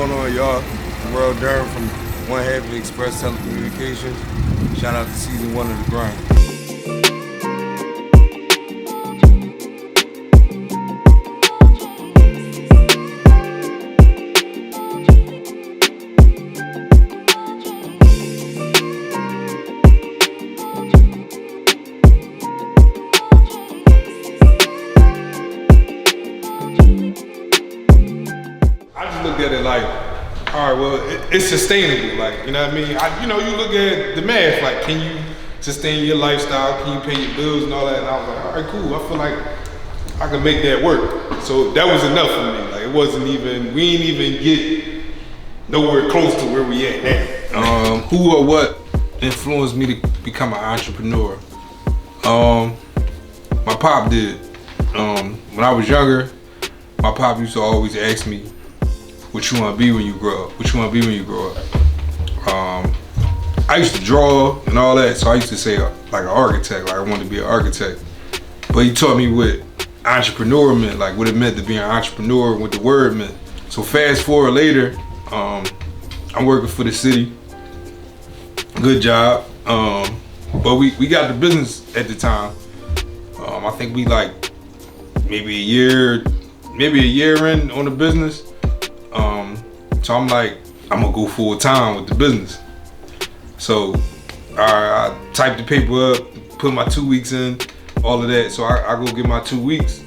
going on, y'all? Durrell Durham from one half of Express Telecommunications. Shout out to season 1 of The Grind. Look at it like, all right, well, it's sustainable. Like, you know what I mean? You look at the math, like, can you sustain your lifestyle? Can you pay your bills and all that? And I was like, all right, cool. I feel like I can make that work. So that was enough for me. Like, it wasn't even, we ain't even get nowhere close to where we at now. Who or what influenced me to become an entrepreneur? My pop did. When I was younger, my pop used to always ask me, what you want to be when you grow up? What you want to be when you grow up? I used to draw and all that, so I used to say like an architect, like I wanted to be an architect. But he taught me what entrepreneur meant, like what it meant to be an entrepreneur, what the word meant. So fast forward later, I'm working for the city, good job. But we got the business at the time. I think we like maybe a year in on the business. So I'm like, I'm gonna go full time with the business. So I typed the paper up, put my 2 weeks in, all of that. So I go get my 2 weeks.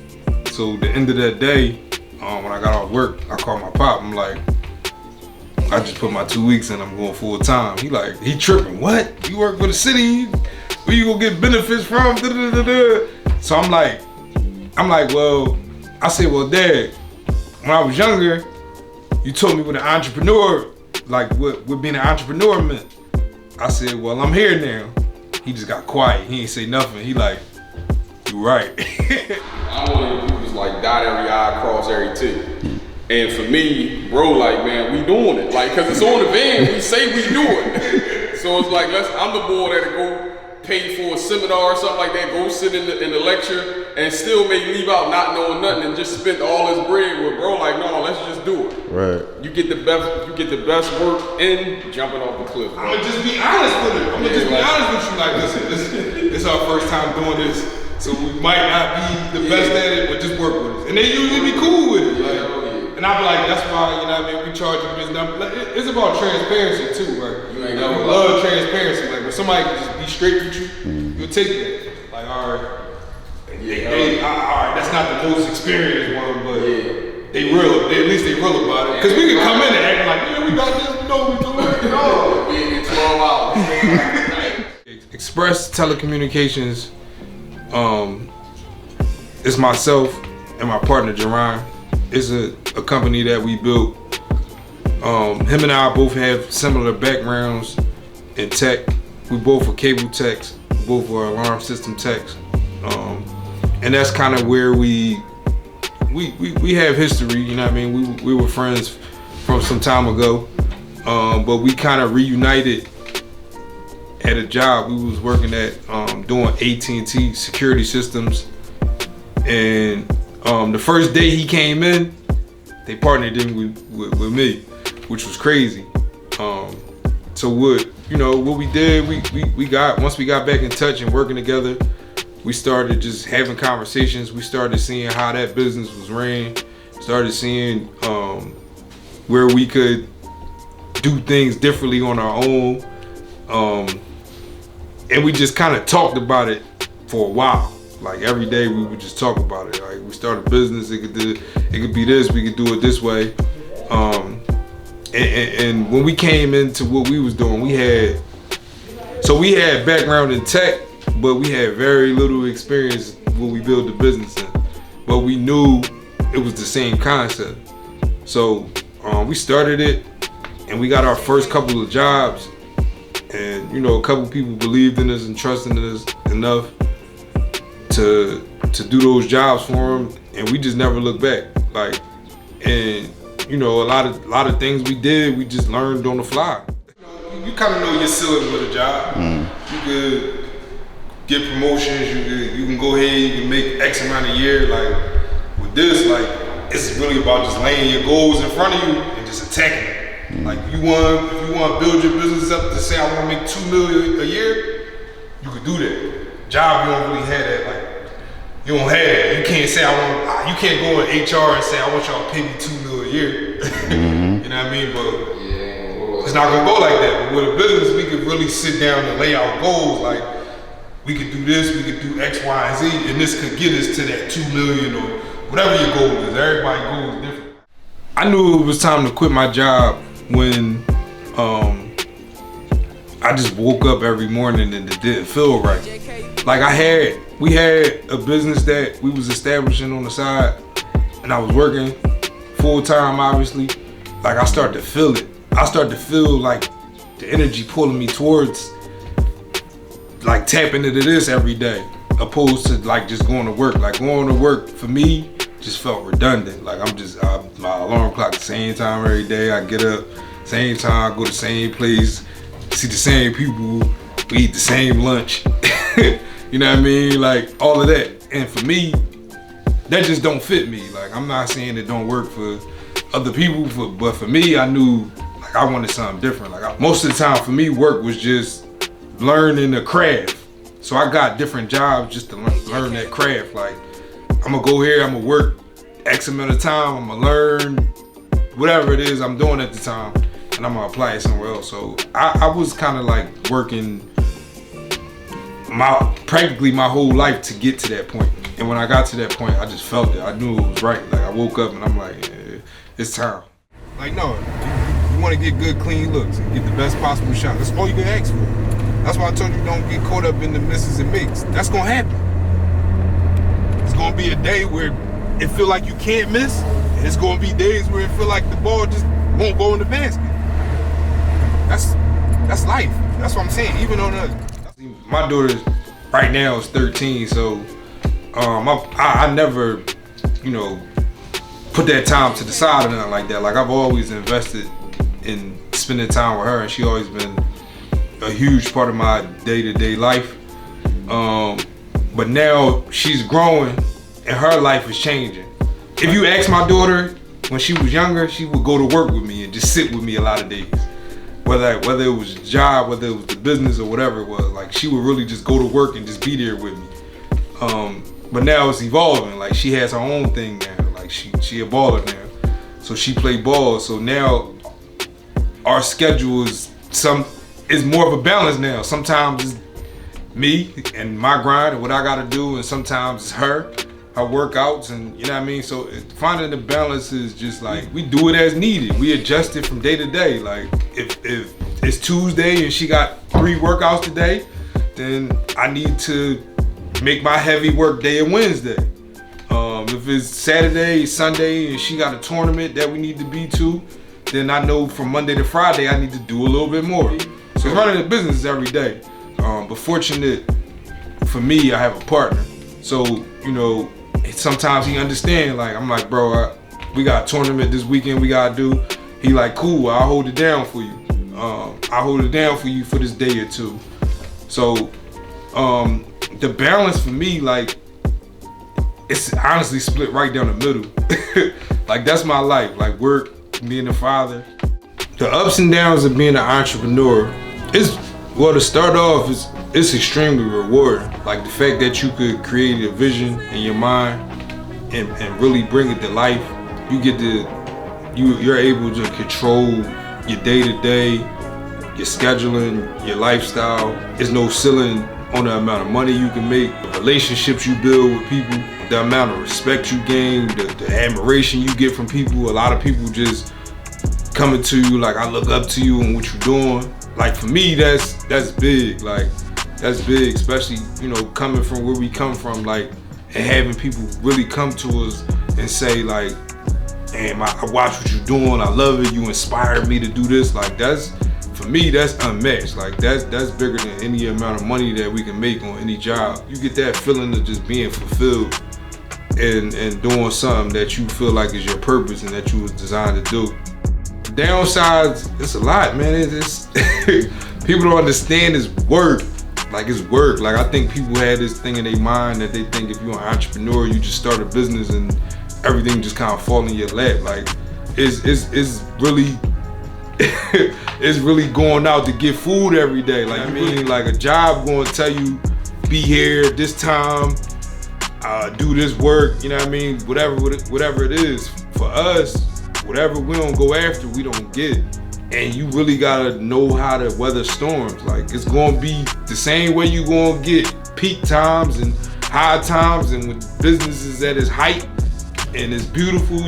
So the end of that day, when I got off work, I called my pop. I'm like, I just put my 2 weeks in, I'm going full time. He tripping, what? You work for the city? Where you gonna get benefits from? So I'm like, well, I said, well, Dad, when I was younger, you told me what an entrepreneur, like what being an entrepreneur meant. I said, well, I'm here now. He just got quiet. He ain't say nothing. He like, you right. I'm one of the people who's like dot every I, cross every T. And for me, bro, like, man, we doing it. Like, cause it's on the van, we say we do it. So it's like, I'm the boy that'll go pay for a seminar or something like that, go sit in the lecture and still may leave out not knowing nothing and just spend all his bread with, bro, like, no, let's just do it. Right. You get the best work in jumping off the cliff. I'm gonna just be honest with you. Like, listen, this is our first time doing this, so we might not be the best at it, but just work with us. And they usually be cool with it. Like, and I be like, that's why, you know what I mean, we charge you this number. Like, it's about transparency too, right? We love transparency. Like, when somebody can just be straight with you, you'll take that. Like, all right. All right, that's not the most experienced one, but they real. At least they real about it. Cause we can come in and act like, yeah, we got this, we know we doing it. No, we in 12 hours. Express Telecommunications. It's myself and my partner Jerron. It's a company that we built. Him and I both have similar backgrounds in tech. We both are cable techs. Both are alarm system techs. And that's kind of where we have history, you know what I mean? We were friends from some time ago, but we kind of reunited at a job we was working at, doing AT&T security systems. And the first day he came in, they partnered in with me, which was crazy. So what we did, once we got back in touch and working together, we started just having conversations. We started seeing how that business was ran. Started seeing where we could do things differently on our own. And we just kind of talked about it for a while. Like every day we would just talk about it. Like we started a business, it could be this, we could do it this way. And when we came into what we was doing, we had background in tech, but we had very little experience when we built the business in. But we knew it was the same concept. So we started it and we got our first couple of jobs, and a couple people believed in us and trusted in us enough to do those jobs for them, and we just never looked back. Like, and a lot of things we did, we just learned on the fly. You kind of know your ceiling with a job. You could get promotions, you can go ahead, you can make X amount a year. Like with this, like it's really about just laying your goals in front of you and just attacking it. Like if you want to build your business up to say I want to make $2 million a year, you could do that. Job, you don't really have that. Like you don't have that. You can't say you can't go in HR and say I want y'all to pay me $2 million a year. You know what I mean? But it's not gonna go like that. But with a business, we could really sit down and lay out goals. Like we could do this, we could do X, Y, and Z, and this could get us to that 2 million or whatever your goal is. Everybody's goal is different. I knew it was time to quit my job when I just woke up every morning and it didn't feel right. Like we had a business that we was establishing on the side, and I was working full time, obviously. Like I started to feel it. I started to feel like the energy pulling me towards like tapping into this every day, opposed to like just going to work. Like going to work for me just felt redundant. Like my alarm clock the same time every day. I get up, same time, go to the same place, see the same people, we eat the same lunch. You know what I mean? Like all of that. And for me, that just don't fit me. Like I'm not saying it don't work for other people, but for me, I knew like I wanted something different. Like most of the time for me, work was just learning a craft. So I got different jobs just to learn that craft. Like I'm gonna go here, I'm gonna work X amount of time, I'm gonna learn whatever it is I'm doing at the time, and I'm gonna apply it somewhere else. So I was kind of like working practically my whole life to get to that point. And when I got to that point, I just felt it. I knew it was right. Like I woke up and I'm like, yeah, it's time. Like no, you want to get good, clean looks and get the best possible shot. That's all you can ask for. That's why I told you don't get caught up in the misses and makes. That's gonna happen. It's gonna be a day where it feel like you can't miss. And it's gonna be days where it feel like the ball just won't go in the basket. That's life. That's what I'm saying. Even on my daughter right now is 13, so I never, put that time to the side or nothing like that. Like I've always invested in spending time with her, and she always been a huge part of my day-to-day life. But now she's growing and her life is changing. If you ask my daughter when she was younger, she would go to work with me and just sit with me a lot of days. Whether it was a job, whether it was the business or whatever it was, like she would really just go to work and just be there with me. But now it's evolving. Like she has her own thing now. Like she a baller now, so she play ball. So now our schedule is more of a balance now. Sometimes it's me and my grind and what I gotta do, and sometimes it's her workouts, and you know what I mean? So finding the balance is just like, we do it as needed. We adjust it from day to day. Like if it's Tuesday and she got 3 workouts today, then I need to make my heavy work day a Wednesday. If it's Saturday, Sunday, and she got a tournament that we need to be to, then I know from Monday to Friday I need to do a little bit more. So running a business every day. But fortunate for me, I have a partner. So, sometimes he understand. Like I'm like, bro, we got a tournament this weekend we gotta do. He like, cool, I'll hold it down for you. I'll hold it down for you for this day or two. So the balance for me, like, it's honestly split right down the middle. Like that's my life. Like work, being a father. The ups and downs of being an entrepreneur to start off, it's extremely rewarding. Like the fact that you could create a vision in your mind and really bring it to life. You're able to control your day-to-day, your scheduling, your lifestyle. There's no ceiling on the amount of money you can make, the relationships you build with people, the amount of respect you gain, the admiration you get from people. A lot of people just coming to you like, I look up to you and what you're doing. Like for me, that's big. Like that's big, especially coming from where we come from, like, and having people really come to us and say like, "Damn, I watch what you're doing. I love it. You inspired me to do this." Like for me, that's unmatched. Like that's bigger than any amount of money that we can make on any job. You get that feeling of just being fulfilled and doing something that you feel like is your purpose and that you was designed to do. Downsides, it's a lot, man. It's people don't understand it's work. Like it's work. Like I think people had this thing in their mind that they think if you're an entrepreneur, you just start a business and everything just kind of fall in your lap. Like is really it's really going out to get food every day. Like I mean, like a job going to tell you be here this time, do this work. You know what I mean? Whatever it is for us, whatever we don't go after, we don't get. And you really gotta know how to weather storms. Like it's gonna be the same way you gonna get peak times and high times, and when business is at its height and it's beautiful,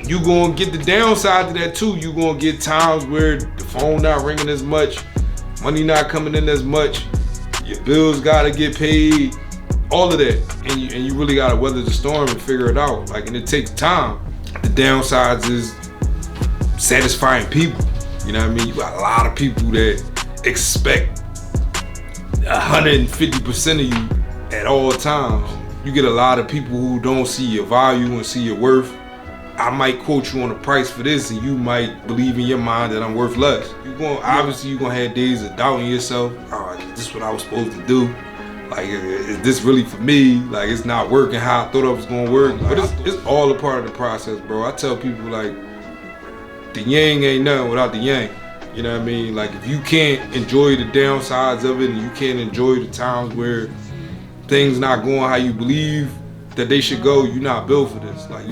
you gonna get the downside to that too. You gonna get times where the phone not ringing as much, money not coming in as much, your bills gotta get paid, all of that. And you really gotta weather the storm and figure it out. Like, and it takes time. The downsides is satisfying people. You know what I mean? You got a lot of people that expect 150% of you at all times. You get a lot of people who don't see your value and see your worth. I might quote you on a price for this, and you might believe in your mind that I'm worth less. Obviously you're gonna have days of doubting yourself. Oh, is this what I was supposed to do? Like, is this really for me? Like, it's not working how I thought it was gonna work. But it's all a part of the process, bro. I tell people, like, the yang ain't nothing without the yang. You know what I mean? Like, if you can't enjoy the downsides of it, and you can't enjoy the times where things not going how you believe that they should go, you're not built for this. Like,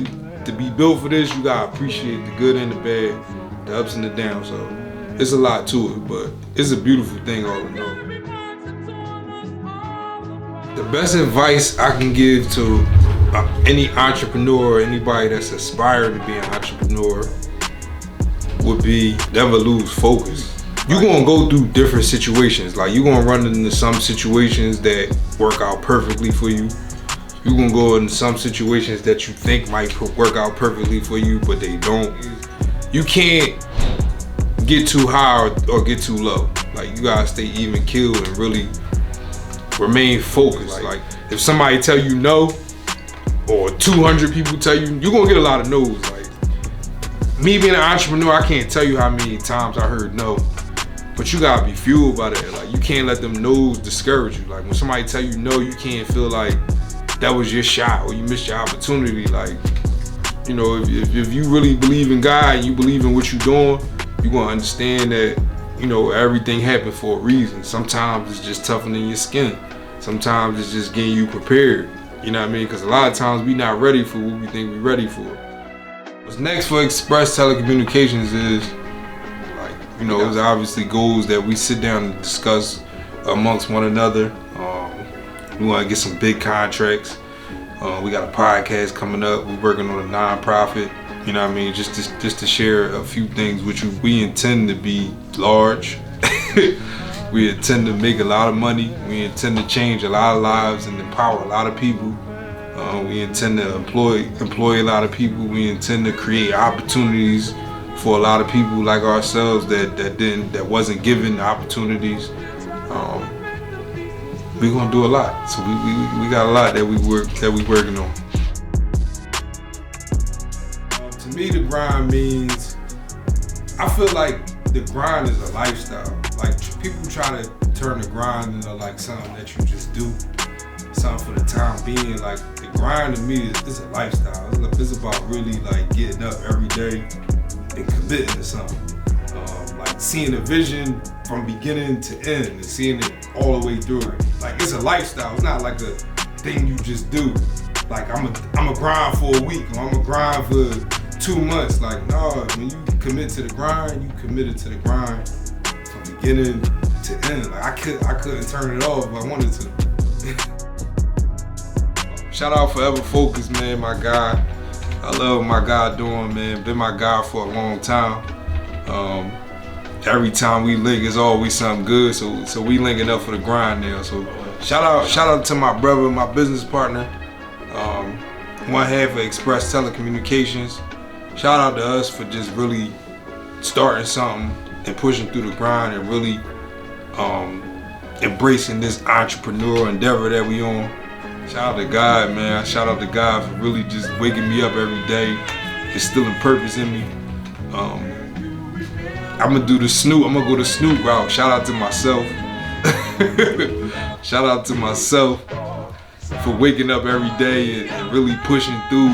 to be built for this, you gotta appreciate the good and the bad, the ups and the downs. So it's a lot to it, but it's a beautiful thing all in all. The best advice I can give to any entrepreneur or anybody that's aspired to be an entrepreneur would be never lose focus. You're gonna go through different situations. Like, you're gonna run into some situations that work out perfectly for you. You're gonna go into some situations that you think might work out perfectly for you, but they don't. You can't get too high or get too low. Like, you gotta stay even keel and really remain focused. Like, if somebody tell you no, or 200 people tell you, you're gonna get a lot of no's. Like, me being an entrepreneur, I can't tell you how many times I heard no, but you gotta be fueled by that. Like, you can't let them no's discourage you. Like, when somebody tell you no, you can't feel like that was your shot or you missed your opportunity. Like, you know, if you really believe in God and you believe in what you're doing, you're gonna understand that, you know, everything happened for a reason. Sometimes it's just toughening your skin. Sometimes it's just getting you prepared. You know what I mean? Because a lot of times we not ready for what we think we're ready for. What's next for Express Telecommunications is, like, you know, it's obviously goals that we sit down and discuss amongst one another. We want to get some big contracts. We got a podcast coming up. We're working on a non-profit. You know what I mean? Just to share a few things with you. We intend to be large. We intend to make a lot of money. We intend to change a lot of lives and empower a lot of people. We intend to employ a lot of people. We intend to create opportunities for a lot of people like ourselves that wasn't given opportunities. We're gonna do a lot. So we got a lot that we working on. To me, the grind means, I feel like the grind is a lifestyle. Like, people try to turn the grind into like something that you just do, something for the time being. Like, the grind to me is a lifestyle. It's about really like getting up every day and committing to something. Like, seeing a vision from beginning to end and seeing it all the way through. Like, it's a lifestyle. It's not like a thing you just do. Like, I'm a grind for a week, or I'm a grind for 2 months. Like, no, when you commit to the grind, you committed to the grind from beginning to end. Like, I couldn't turn it off if I wanted to. Shout out Forever Focus, man, my guy. I love what my guy doing, man. Been my guy for a long time. Every time we link, it's always something good. So we linking up for the grind now. So shout out to my brother, my business partner, one half of Express Telecommunications. Shout out to us for just really starting something and pushing through the grind and really embracing this entrepreneurial endeavor that we on. Shout out to God, man. Shout out to God for really just waking me up every day, instilling purpose in me. I'm gonna go the Snoop route. Shout out to myself. Shout out to myself for waking up every day and really pushing through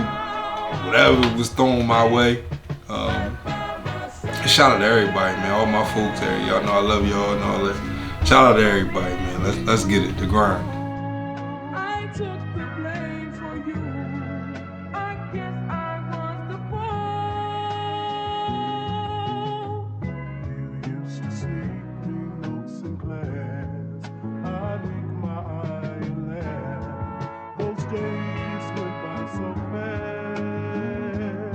whatever was thrown my way. Shout out to everybody, man. All my folks there. Y'all know I love y'all and all that. Shout out to everybody, man. Let's get it. The grind.